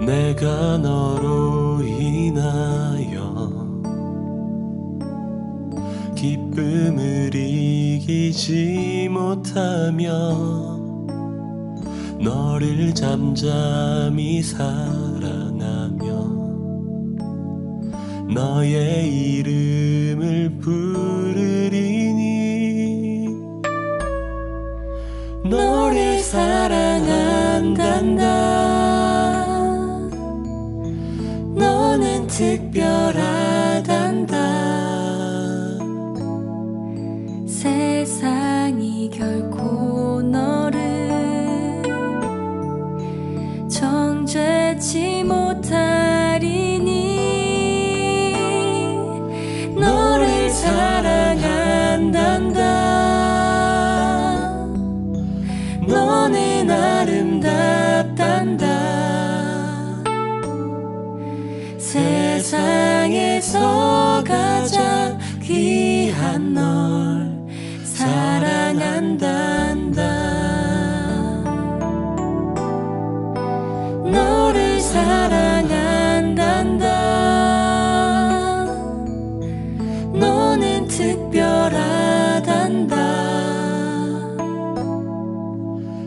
내가 너로 인하여 기쁨을 이기지 못하며 너를 잠잠히 사랑하며 너의 이름을 부르리니 너를 사랑한단다. 너는 특별하단다. 세상이 결코 너를 정죄치 못하리니 너를 사랑한단다. 너는 아름답단다. 세상에서 가장 귀한 널 사랑한단다. 너를 사랑한단다. 너는 특별하단다.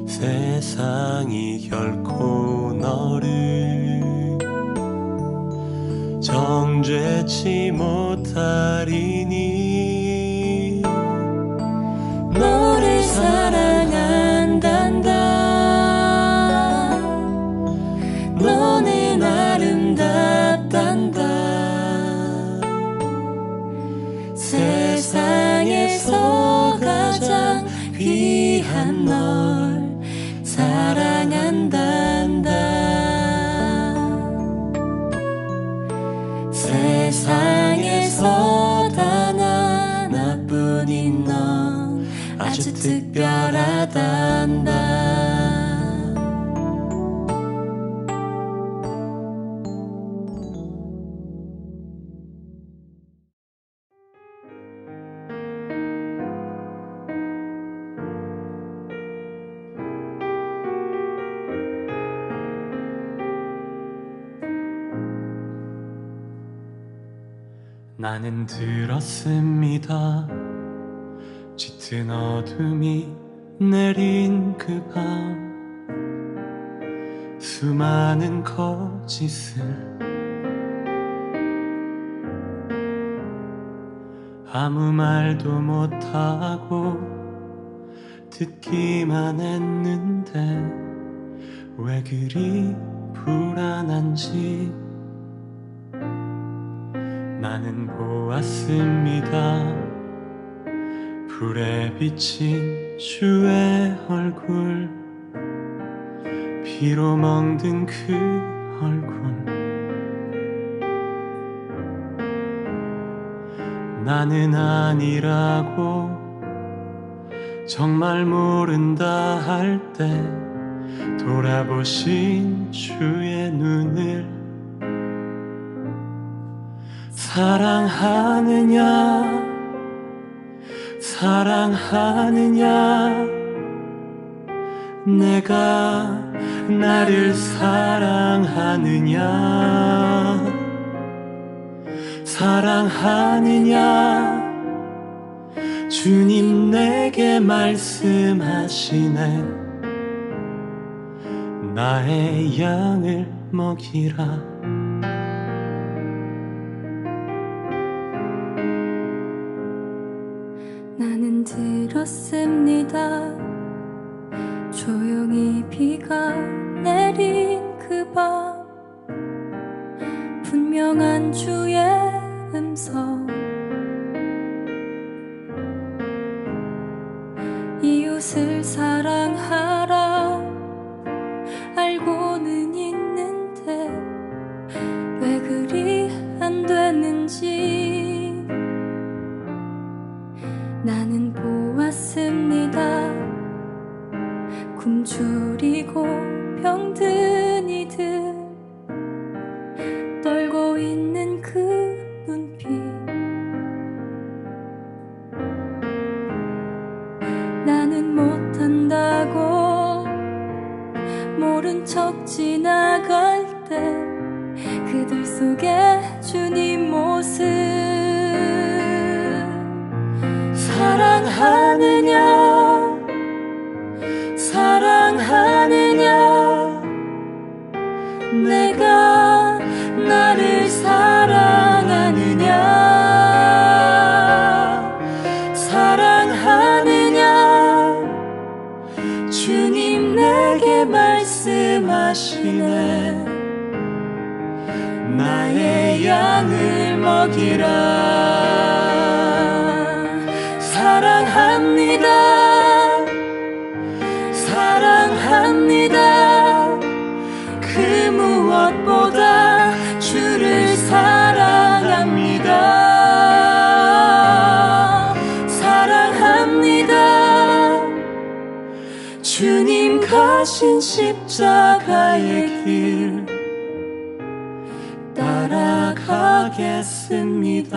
세상이 결코 너를 정죄치 못하리니 너를 사랑한단다. 너는 아름답단다. 세상에서 가장 귀한 널 사랑한단다. 세상에서 단 하나뿐인 넌 아주 특별하단다. 나는 들었습니다. 짙은 어둠이 내린 그 밤 수많은 거짓을 아무 말도 못하고 듣기만 했는데 왜 그리 불안한지 나는 보았습니다. 불에 비친 주의 얼굴, 피로 멍든 그 얼굴. 나는 아니라고 정말 모른다 할 때 돌아보신 주의 눈을 사랑하느냐 사랑하느냐 내가 나를 사랑하느냐 사랑하느냐 주님 내게 말씀하시네 나의 양을 먹이라 나는 들었습니다. 조용히 비가 내린 그 밤 분명한 주의 음성 이웃을 사랑하라 알고는 있는데 왜 그리 안 되는지 나는 보았습니다. 굶주리고 병든 이들 떨고 있는 그 눈빛 나는 못한다고 모른 척 지나갈 된 그들 속에 주님 모습 사랑하느냐 사랑하느냐 내가 나를 사랑하느냐 사랑하느냐 주님 내게 말씀하시네 나의 양을 먹이라 사랑합니다 사랑합니다 그 무엇보다 주를 사랑합니다 사랑합니다 주님 가신 십자가의 길 따라가겠습니다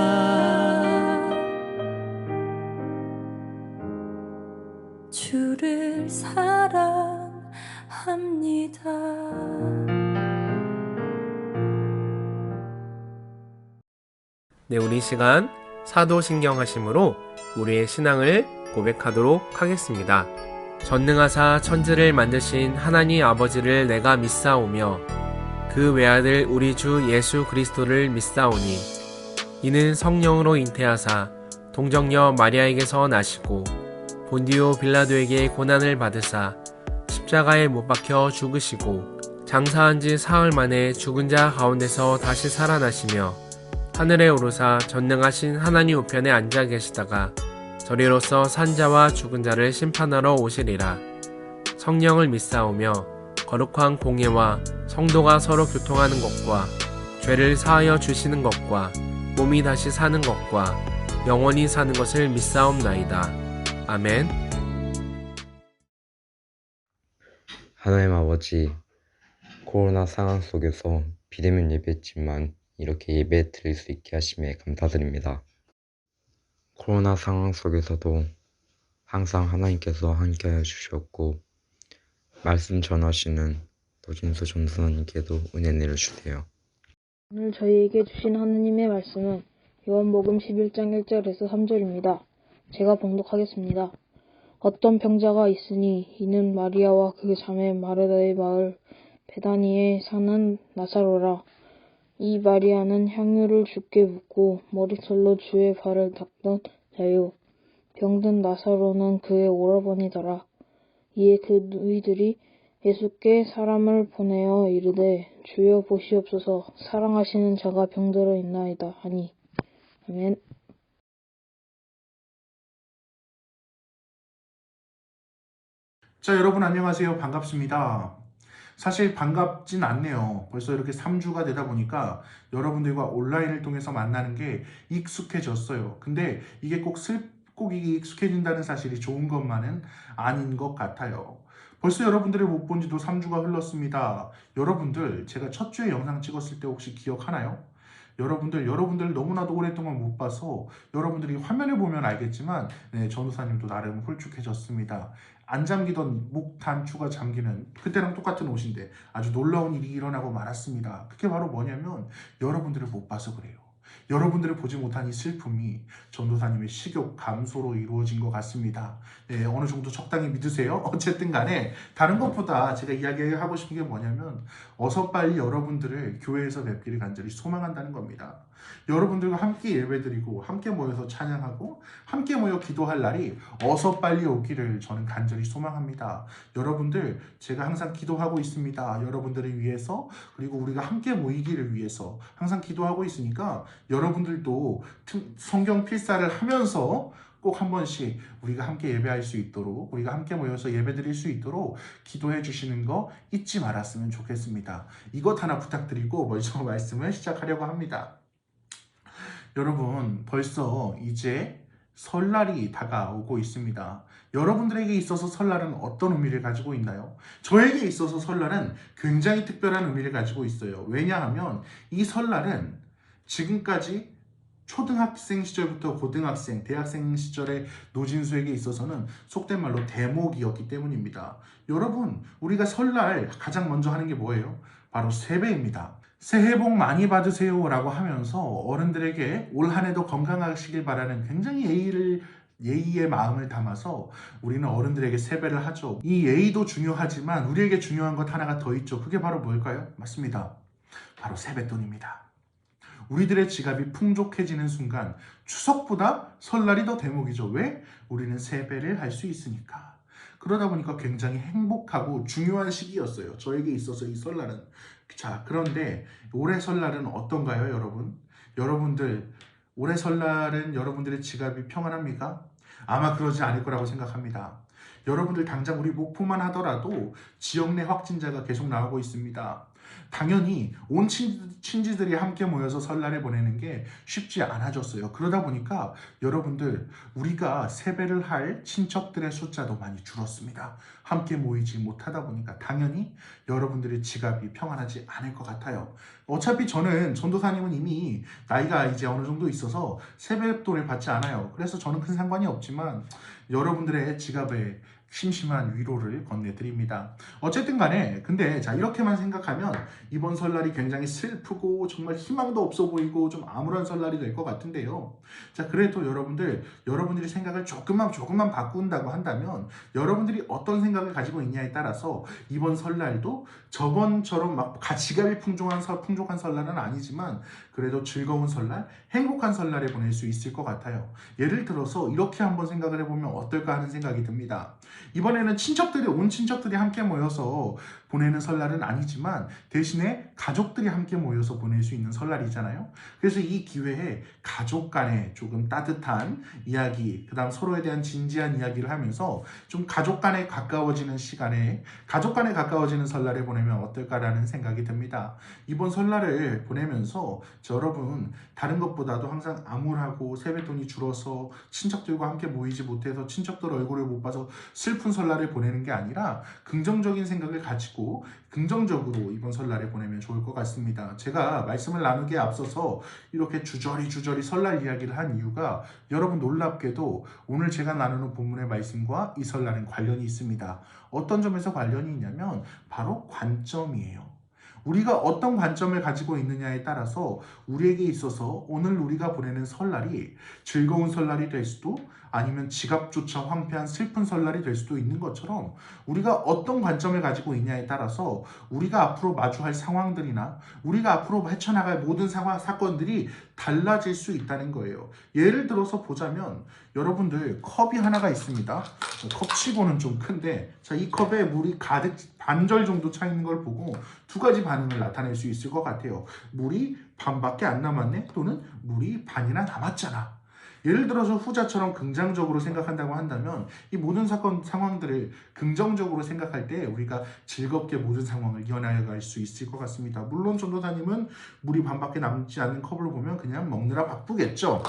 주를 사랑합니다 네, 우리 시간 사도신경하심으로 우리의 신앙을 고백하도록 하겠습니다. 전능하사 천지를 만드신 하나님 아버지를 내가 믿사오며 그 외아들 우리 주 예수 그리스도를 믿사오니 이는 성령으로 잉태하사 동정녀 마리아에게서 나시고 본디오 빌라도에게 고난을 받으사 십자가에 못 박혀 죽으시고 장사한 지 사흘 만에 죽은 자 가운데서 다시 살아나시며 하늘에 오르사 전능하신 하나님 우편에 앉아 계시다가 저리로서 산자와 죽은 자를 심판하러 오시리라. 성령을 믿사오며 거룩한 공예와 성도가 서로 교통하는 것과 죄를 사하여 주시는 것과 몸이 다시 사는 것과 영원히 사는 것을 믿사옵나이다. 아멘. 하나님 아버지, 코로나 상황 속에서 비대면 예배했지만 이렇게 예배 드릴 수 있게 하심에 감사드립니다. 코로나 상황 속에서도 항상 하나님께서 함께하여 주셨고 말씀 전하시는 노진수 전도사님께도 은혜 내려주세요. 오늘 저희에게 주신 하느님의 말씀은 요한복음 11장 1절에서 3절입니다. 제가 봉독하겠습니다. 어떤 병자가 있으니 이는 마리아와 그 자매 마르다의 마을 베다니에 사는 나사로라. 이 마리아는 향유를 주께 붓고 머리털로 주의 발을 닦던 자요. 병든 나사로는 그의 오라버니더라. 이에 그 너희들이 예수께 사람을 보내어 이르되 주여 보시옵소서 사랑하시는 자가 병들어 있나이다 하니. 아멘. 자, 여러분 안녕하세요. 반갑습니다. 사실 반갑진 않네요. 벌써 이렇게 3주가 되다 보니까 여러분들과 온라인을 통해서 만나는 게 익숙해졌어요. 근데 이게 꼭 이게 익숙해진다는 사실이 좋은 것만은 아닌 것 같아요. 벌써 여러분들을 못 본 지도 3주가 흘렀습니다. 여러분들 제가 첫 주에 영상 찍었을 때 혹시 기억하나요? 여러분들 너무나도 오랫동안 못 봐서 여러분들이 화면을 보면 알겠지만 전도사님도 나름 홀쭉해졌습니다. 안 잠기던 목 단추가 잠기는 그때랑 똑같은 옷인데 아주 놀라운 일이 일어나고 말았습니다. 그게 바로 뭐냐면 여러분들을 못 봐서 그래요. 여러분들을 보지 못한 이 슬픔이 전도사님의 식욕 감소로 이루어진 것 같습니다. 네, 어느 정도 적당히 믿으세요? 어쨌든 간에 다른 것보다 제가 이야기하고 싶은 게 뭐냐면 어서 빨리 여러분들을 교회에서 뵙기를 간절히 소망한다는 겁니다. 여러분들과 함께 예배드리고 함께 모여서 찬양하고 함께 모여 기도할 날이 어서 빨리 오기를 저는 간절히 소망합니다. 여러분들 제가 항상 기도하고 있습니다. 여러분들을 위해서 그리고 우리가 함께 모이기를 위해서 항상 기도하고 있으니까 여러분들도 성경 필사를 하면서 꼭 한 번씩 우리가 함께 예배할 수 있도록 우리가 함께 모여서 예배드릴 수 있도록 기도해 주시는 거 잊지 말았으면 좋겠습니다. 이것 하나 부탁드리고 먼저 말씀을 시작하려고 합니다. 여러분 벌써 이제 설날이 다가오고 있습니다. 여러분들에게 있어서 설날은 어떤 의미를 가지고 있나요? 저에게 있어서 설날은 굉장히 특별한 의미를 가지고 있어요. 왜냐하면 이 설날은 지금까지 초등학생 시절부터 고등학생, 대학생 시절의 노진수에게 있어서는 속된 말로 대목이었기 때문입니다. 여러분, 우리가 설날 가장 먼저 하는 게 뭐예요? 바로 세배입니다. 새해 복 많이 받으세요 라고 하면서 어른들에게 올 한 해도 건강하시길 바라는 굉장히 예의의 마음을 담아서 우리는 어른들에게 세배를 하죠. 이 예의도 중요하지만 우리에게 중요한 것 하나가 더 있죠. 그게 바로 뭘까요? 맞습니다. 바로 세뱃돈입니다. 우리들의 지갑이 풍족해지는 순간 추석보다 설날이 더 대목이죠. 왜? 우리는 세배를 할 수 있으니까. 그러다 보니까 굉장히 행복하고 중요한 시기였어요. 저에게 있어서 이 설날은. 자, 그런데 올해 설날은 어떤가요, 여러분? 여러분들, 올해 설날은 여러분들의 지갑이 평안합니까? 아마 그러지 않을 거라고 생각합니다. 여러분들 당장 우리 목포만 하더라도 지역 내 확진자가 계속 나오고 있습니다. 당연히 온 친지들이 함께 모여서 설날을 보내는 게 쉽지 않아졌어요. 그러다 보니까 여러분들 우리가 세배를 할 친척들의 숫자도 많이 줄었습니다. 함께 모이지 못하다 보니까 당연히 여러분들의 지갑이 평안하지 않을 것 같아요. 어차피 저는 전도사님은 이미 나이가 이제 어느 정도 있어서 세뱃돈을 받지 않아요. 그래서 저는 큰 상관이 없지만 여러분들의 지갑에 심심한 위로를 건네드립니다. 어쨌든 간에 근데 자 이렇게만 생각하면 이번 설날이 굉장히 슬프고 정말 희망도 없어 보이고 좀 암울한 설날이 될 것 같은데요. 자 그래도 여러분들이 생각을 조금만 바꾼다고 한다면 여러분들이 어떤 생각을 가지고 있냐에 따라서 이번 설날도 저번처럼 막 지갑이 풍족한 설날은 아니지만 그래도 즐거운 설날, 행복한 설날을 보낼 수 있을 것 같아요. 예를 들어서 이렇게 한번 생각을 해보면 어떨까 하는 생각이 듭니다. 이번에는 온 친척들이 함께 모여서 보내는 설날은 아니지만 대신에 가족들이 함께 모여서 보낼 수 있는 설날이잖아요. 그래서 이 기회에 가족 간에 조금 따뜻한 이야기, 그 다음 서로에 대한 진지한 이야기를 하면서 좀 가족 간에 가까워지는 시간에 가족 간에 가까워지는 설날을 보내면 어떨까라는 생각이 듭니다. 이번 설날을 보내면서 여러분 다른 것보다도 항상 암울하고 세뱃돈이 줄어서 친척들과 함께 모이지 못해서 친척들 얼굴을 못 봐서 슬픈 설날을 보내는 게 아니라 긍정적인 생각을 가지고 긍정적으로 이번 설날을 보내면 좋을 것 같습니다. 제가 말씀을 나누기에 앞서서 이렇게 주저리 설날 이야기를 한 이유가 여러분 놀랍게도 오늘 제가 나누는 본문의 말씀과 이 설날은 관련이 있습니다. 어떤 점에서 관련이 있냐면 바로 관점이에요. 우리가 어떤 관점을 가지고 있느냐에 따라서 우리에게 있어서 오늘 우리가 보내는 설날이 즐거운 설날이 될 수도 아니면 지갑조차 황폐한 슬픈 설날이 될 수도 있는 것처럼 우리가 어떤 관점을 가지고 있냐에 따라서 우리가 앞으로 마주할 상황들이나 우리가 앞으로 헤쳐나갈 모든 사건들이 달라질 수 있다는 거예요. 예를 들어서 보자면 여러분들 컵이 하나가 있습니다. 컵치고는 좀 큰데 자, 이 컵에 물이 가득 반절 정도 차 있는 걸 보고 두 가지 반응을 나타낼 수 있을 것 같아요. 물이 반밖에 안 남았네 또는 물이 반이나 남았잖아. 예를 들어서 후자처럼 긍정적으로 생각한다고 한다면 이 모든 상황들을 긍정적으로 생각할 때 우리가 즐겁게 모든 상황을 이겨나갈 갈 수 있을 것 같습니다. 물론 전도사님은 물이 반밖에 남지 않는 컵을 보면 그냥 먹느라 바쁘겠죠.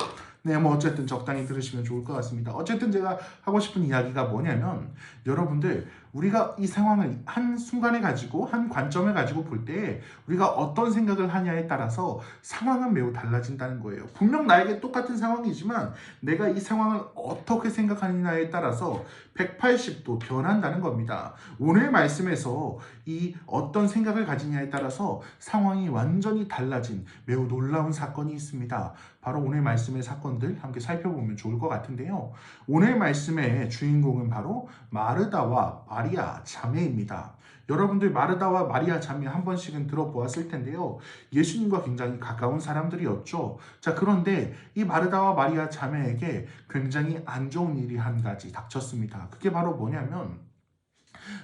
네, 뭐 어쨌든 적당히 들으시면 좋을 것 같습니다. 어쨌든 제가 하고 싶은 이야기가 뭐냐면 여러분들 우리가 이 상황을 한 순간에 가지고 한 관점을 가지고 볼 때 우리가 어떤 생각을 하냐에 따라서 상황은 매우 달라진다는 거예요. 분명 나에게 똑같은 상황이지만 내가 이 상황을 어떻게 생각하느냐에 따라서 180도 변한다는 겁니다. 오늘 말씀에서 이 어떤 생각을 가지냐에 따라서 상황이 완전히 달라진 매우 놀라운 사건이 있습니다. 바로 오늘 말씀의 사건들 함께 살펴보면 좋을 것 같은데요. 오늘 말씀의 주인공은 바로 마르다와 마리아 자매입니다. 여러분들 마르다와 마리아 자매 한 번씩은 들어보았을 텐데요. 예수님과 굉장히 가까운 사람들이었죠. 자, 그런데 이 마르다와 마리아 자매에게 굉장히 안 좋은 일이 한 가지 닥쳤습니다. 그게 바로 뭐냐면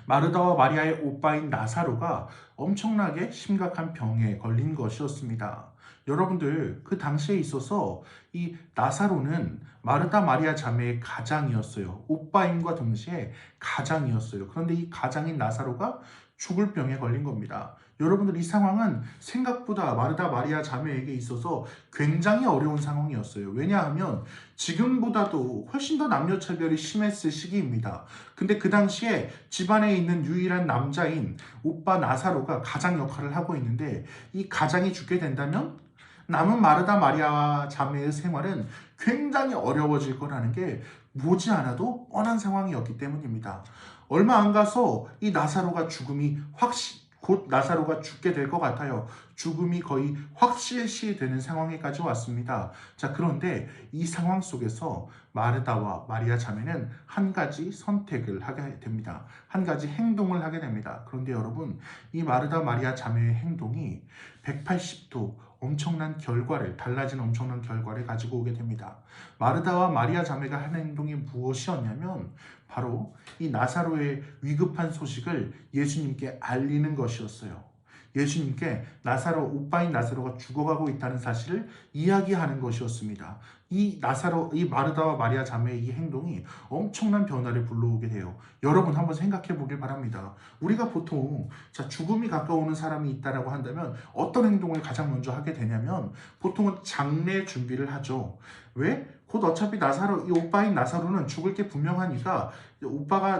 마르다와 마리아의 오빠인 나사로가 엄청나게 심각한 병에 걸린 것이었습니다. 여러분들 그 당시에 있어서 이 나사로는 마르다 마리아 자매의 가장이었어요. 오빠임과 동시에 가장이었어요. 그런데 이 가장인 나사로가 죽을 병에 걸린 겁니다. 여러분들 이 상황은 생각보다 마르다 마리아 자매에게 있어서 굉장히 어려운 상황이었어요. 왜냐하면 지금보다도 훨씬 더 남녀차별이 심했을 시기입니다. 근데 그 당시에 집안에 있는 유일한 남자인 오빠 나사로가 가장 역할을 하고 있는데 이 가장이 죽게 된다면 남은 마르다 마리아 자매의 생활은 굉장히 어려워질 거라는 게 보지 않아도 뻔한 상황이었기 때문입니다. 얼마 안 가서 이 나사로가 죽음이 곧 나사로가 죽게 될 것 같아요. 죽음이 거의 확실시되는 상황에까지 왔습니다. 자, 그런데 이 상황 속에서 마르다와 마리아 자매는 한 가지 선택을 하게 됩니다. 한 가지 행동을 하게 됩니다. 그런데 여러분, 이 마르다 마리아 자매의 행동이 180도 달라진 엄청난 결과를 가지고 오게 됩니다. 마르다와 마리아 자매가 한 행동이 무엇이었냐면 바로 이 나사로의 위급한 소식을 예수님께 알리는 것이었어요. 예수님께 오빠인 나사로가 죽어가고 있다는 사실을 이야기하는 것이었습니다. 이 마르다와 마리아 자매의 이 행동이 엄청난 변화를 불러오게 돼요. 여러분 한번 생각해 보길 바랍니다. 우리가 보통 죽음이 가까우는 사람이 있다라고 한다면 어떤 행동을 가장 먼저 하게 되냐면 보통은 장례 준비를 하죠. 왜? 곧 어차피 이 오빠인 나사로는 죽을 게 분명하니까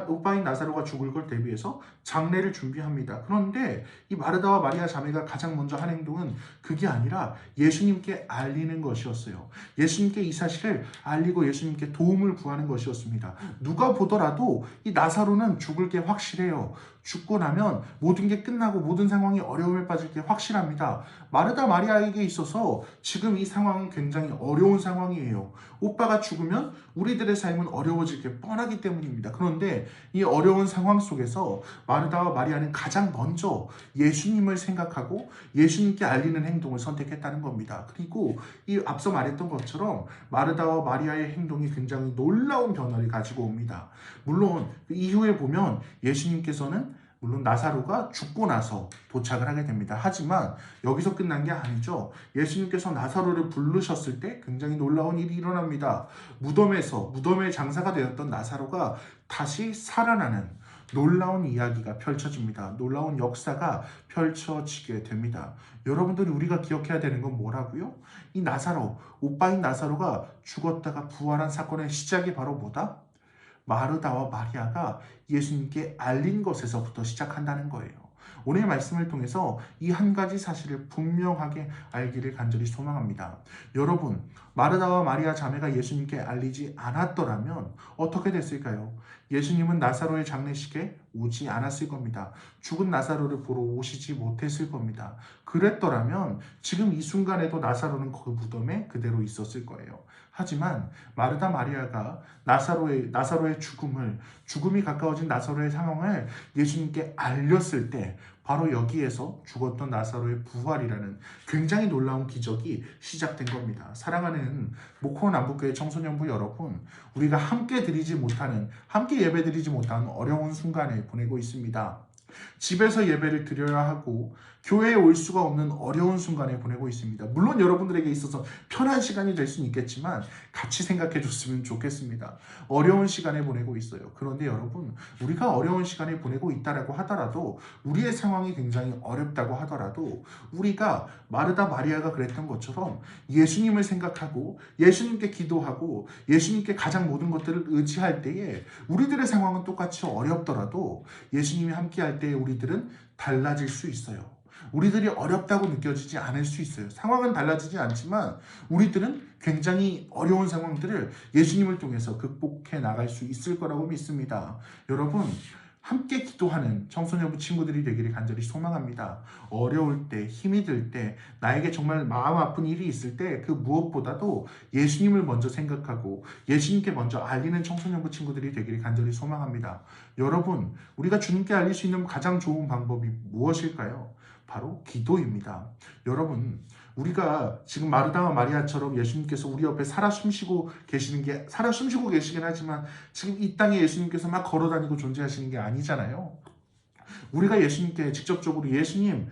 오빠인 나사로가 죽을 걸 대비해서 장례를 준비합니다. 그런데 이 마르다와 마리아 자매가 가장 먼저 한 행동은 그게 아니라 예수님께 알리는 것이었어요. 예수님께 이 사실을 알리고 예수님께 도움을 구하는 것이었습니다. 누가 보더라도 이 나사로는 죽을 게 확실해요. 죽고 나면 모든 게 끝나고 모든 상황이 어려움에 빠질 게 확실합니다. 마르다 마리아에게 있어서 지금 이 상황은 굉장히 어려운 상황이에요. 오빠가 죽으면 우리들의 삶은 어려워질 게 뻔하기 때문입니다. 그런데 이 어려운 상황 속에서 마르다와 마리아는 가장 먼저 예수님을 생각하고 예수님께 알리는 행동을 선택했다는 겁니다. 그리고 이 앞서 말했던 것처럼 마르다와 마리아의 행동이 굉장히 놀라운 변화를 가지고 옵니다. 물론 이후에 보면 예수님께서는 물론 나사로가 죽고 나서 도착을 하게 됩니다. 하지만 여기서 끝난 게 아니죠. 예수님께서 나사로를 부르셨을 때 굉장히 놀라운 일이 일어납니다. 무덤에 장사가 되었던 나사로가 다시 살아나는 놀라운 이야기가 펼쳐집니다. 놀라운 역사가 펼쳐지게 됩니다. 여러분들이 우리가 기억해야 되는 건 뭐라고요? 이 오빠인 나사로가 죽었다가 부활한 사건의 시작이 바로 뭐다? 마르다와 마리아가 예수님께 알린 것에서부터 시작한다는 거예요. 오늘 말씀을 통해서 이 한 가지 사실을 분명하게 알기를 간절히 소망합니다. 여러분, 마르다와 마리아 자매가 예수님께 알리지 않았더라면 어떻게 됐을까요? 예수님은 나사로의 장례식에 오지 않았을 겁니다. 죽은 나사로를 보러 오시지 못했을 겁니다. 그랬더라면 지금 이 순간에도 나사로는 그 무덤에 그대로 있었을 거예요. 하지만 마르다 마리아가 나사로의 죽음이 가까워진 나사로의 상황을 예수님께 알렸을 때 바로 여기에서 죽었던 나사로의 부활이라는 굉장히 놀라운 기적이 시작된 겁니다. 사랑하는 모코 남북교회 청소년부 여러분, 우리가 함께 예배드리지 못하는 어려운 순간을 보내고 있습니다. 집에서 예배를 드려야 하고 교회에 올 수가 없는 어려운 순간을 보내고 있습니다. 물론 여러분들에게 있어서 편한 시간이 될 수는 있겠지만 같이 생각해 줬으면 좋겠습니다. 어려운 시간을 보내고 있어요. 그런데 여러분, 우리가 어려운 시간을 보내고 있다라고 하더라도, 우리의 상황이 굉장히 어렵다고 하더라도 우리가 마르다 마리아가 그랬던 것처럼 예수님을 생각하고 예수님께 기도하고 예수님께 가장 모든 것들을 의지할 때에 우리들의 상황은 똑같이 어렵더라도 예수님이 함께할 때에 우리들은 달라질 수 있어요. 우리들이 어렵다고 느껴지지 않을 수 있어요. 상황은 달라지지 않지만 우리들은 굉장히 어려운 상황들을 예수님을 통해서 극복해 나갈 수 있을 거라고 믿습니다. 여러분, 함께 기도하는 청소년부 친구들이 되기를 간절히 소망합니다. 어려울 때, 힘이 들 때, 나에게 정말 마음 아픈 일이 있을 때 그 무엇보다도 예수님을 먼저 생각하고 예수님께 먼저 알리는 청소년부 친구들이 되기를 간절히 소망합니다. 여러분, 우리가 주님께 알릴 수 있는 가장 좋은 방법이 무엇일까요? 바로 기도입니다. 여러분, 우리가 지금 마르다와 마리아처럼 예수님께서 우리 옆에 살아 숨쉬고 계시긴 하지만 지금 이 땅에 예수님께서 막 걸어다니고 존재하시는 게 아니잖아요. 우리가 예수님께 직접적으로 예수님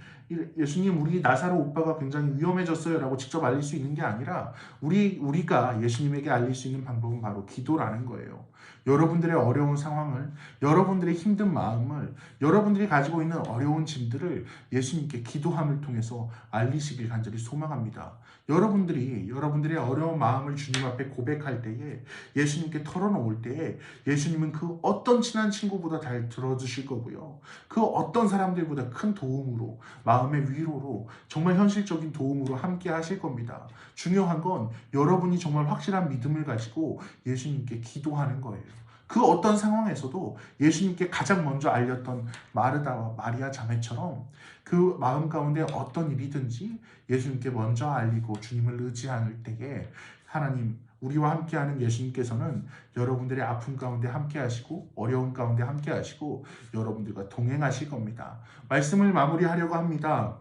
우리 나사로 오빠가 굉장히 위험해졌어요 라고 직접 알릴 수 있는 게 아니라 우리가 예수님에게 알릴 수 있는 방법은 바로 기도라는 거예요. 여러분들의 어려운 상황을, 여러분들의 힘든 마음을, 여러분들이 가지고 있는 어려운 짐들을 예수님께 기도함을 통해서 알리시길 간절히 소망합니다. 여러분들의 어려운 마음을 주님 앞에 고백할 때에, 예수님께 털어놓을 때에 예수님은 그 어떤 친한 친구보다 잘 들어주실 거고요. 그 어떤 사람들보다 큰 도움으로, 마음의 위로로, 정말 현실적인 도움으로 함께 하실 겁니다. 중요한 건 여러분이 정말 확실한 믿음을 가지고 예수님께 기도하는 거예요. 그 어떤 상황에서도 예수님께 가장 먼저 알렸던 마르다와 마리아 자매처럼 그 마음 가운데 어떤 일이든지 예수님께 먼저 알리고 주님을 의지할 때에 하나님, 우리와 함께하는 예수님께서는 여러분들의 아픔 가운데 함께하시고 어려움 가운데 함께하시고 여러분들과 동행하실 겁니다. 말씀을 마무리하려고 합니다.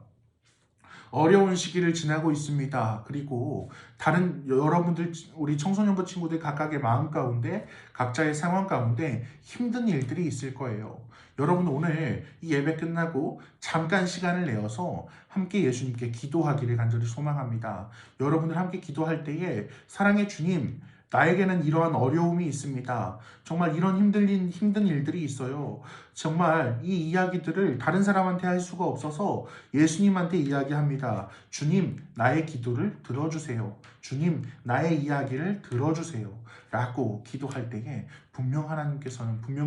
어려운 시기를 지나고 있습니다. 그리고 다른 여러분들, 우리 청소년부 친구들 각각의 마음 가운데 각자의 상황 가운데 힘든 일들이 있을 거예요. 여러분 오늘 이 예배 끝나고 잠깐 시간을 내어서 함께 예수님께 기도하기를 간절히 소망합니다. 여러분들 함께 기도할 때에 사랑의 주님, 나에게는 이러한 어려움이 있습니다. 정말 이런 힘든 일들이 있어요. 정말 이 이야기들을 다른 사람한테 할 수가 없어서 예수님한테 이야기합니다. 주님, 나의 기도를 들어주세요. 주님, 나의 이야기를 들어주세요. 라고 기도할 때에 분명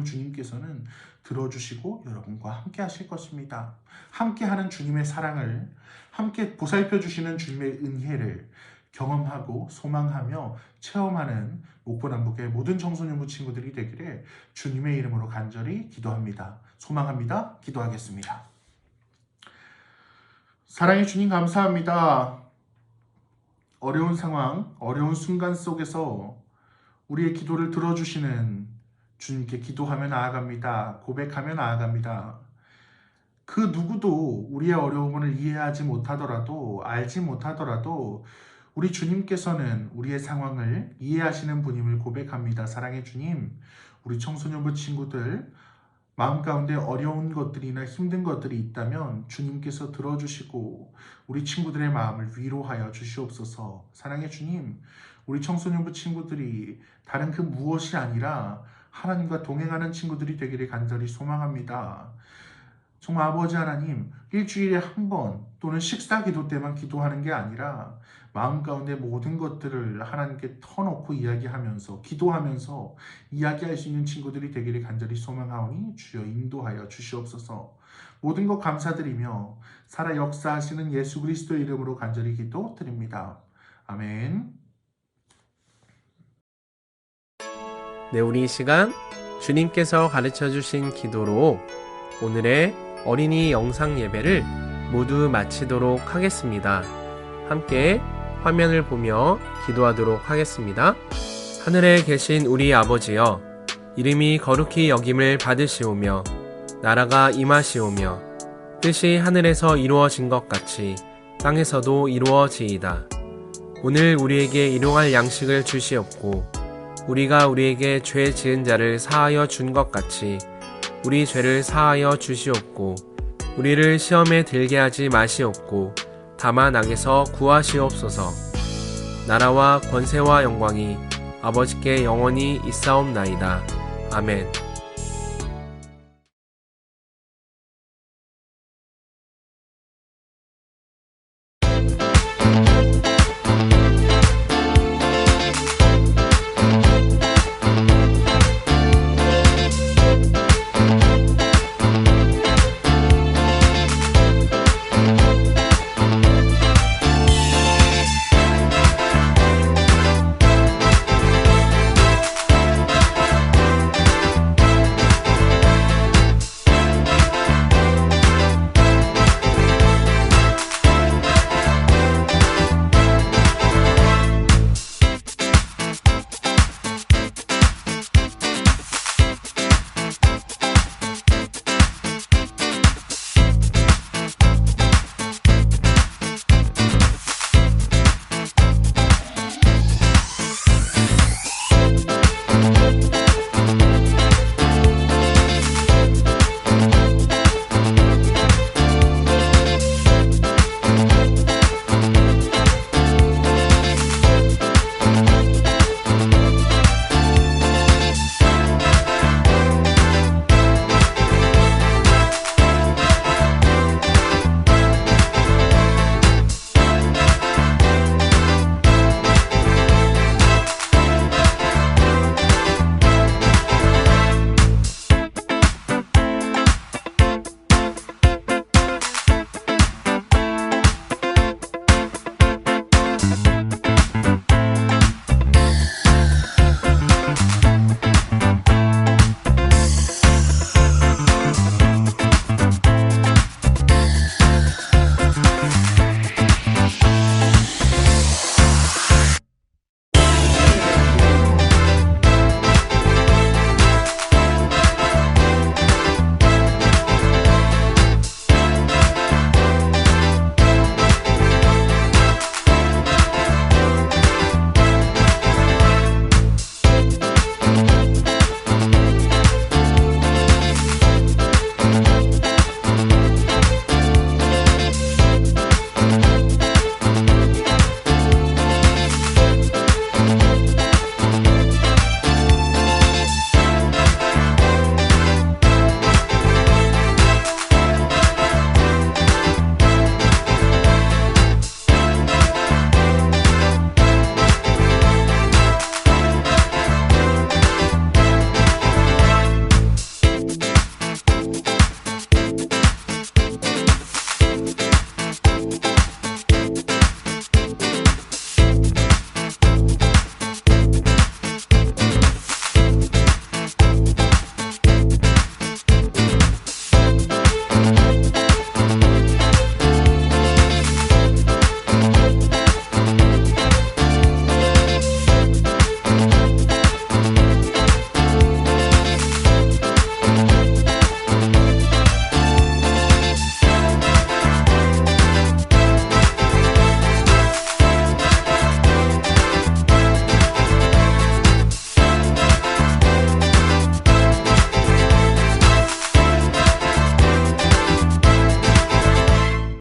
주님께서는 들어주시고 여러분과 함께 하실 것입니다. 함께 하는 주님의 사랑을, 함께 보살펴 주시는 주님의 은혜를 경험하고 소망하며 체험하는 목포남북의 모든 청소년부 친구들이 되기를 주님의 이름으로 간절히 기도합니다. 소망합니다. 기도하겠습니다. 사랑의 주님 감사합니다. 어려운 상황, 어려운 순간 속에서 우리의 기도를 들어주시는 주님께 기도하며 나아갑니다. 고백하며 나아갑니다. 그 누구도 우리의 어려움을 이해하지 못하더라도, 알지 못하더라도 우리 주님께서는 우리의 상황을 이해하시는 분임을 고백합니다. 사랑의 주님, 우리 청소년부 친구들 마음 가운데 어려운 것들이나 힘든 것들이 있다면 주님께서 들어주시고 우리 친구들의 마음을 위로하여 주시옵소서. 사랑의 주님, 우리 청소년부 친구들이 다른 그 무엇이 아니라 하나님과 동행하는 친구들이 되기를 간절히 소망합니다. 정말 아버지 하나님, 일주일에 한 번 또는 식사 기도 때만 기도하는 게 아니라 마음 가운데 모든 것들을 하나님께 터놓고 이야기하면서 기도하면서 이야기할 수 있는 친구들이 되기를 간절히 소망하오니 주여 인도하여 주시옵소서. 모든 것 감사드리며 살아 역사하시는 예수 그리스도의 이름으로 간절히 기도드립니다. 아멘. 네, 우리 이 시간 주님께서 가르쳐 주신 기도로 오늘의 어린이 영상 예배를 모두 마치도록 하겠습니다. 함께 화면을 보며 기도하도록 하겠습니다. 하늘에 계신 우리 아버지여, 이름이 거룩히 여김을 받으시오며 나라가 임하시오며 뜻이 하늘에서 이루어진 것 같이 땅에서도 이루어지이다. 오늘 우리에게 일용할 양식을 주시옵고 우리가 우리에게 죄 지은 자를 사하여 준 것 같이 우리 죄를 사하여 주시옵고 우리를 시험에 들게 하지 마시옵고 다만 악에서 구하시옵소서. 나라와 권세와 영광이 아버지께 영원히 있사옵나이다. 아멘.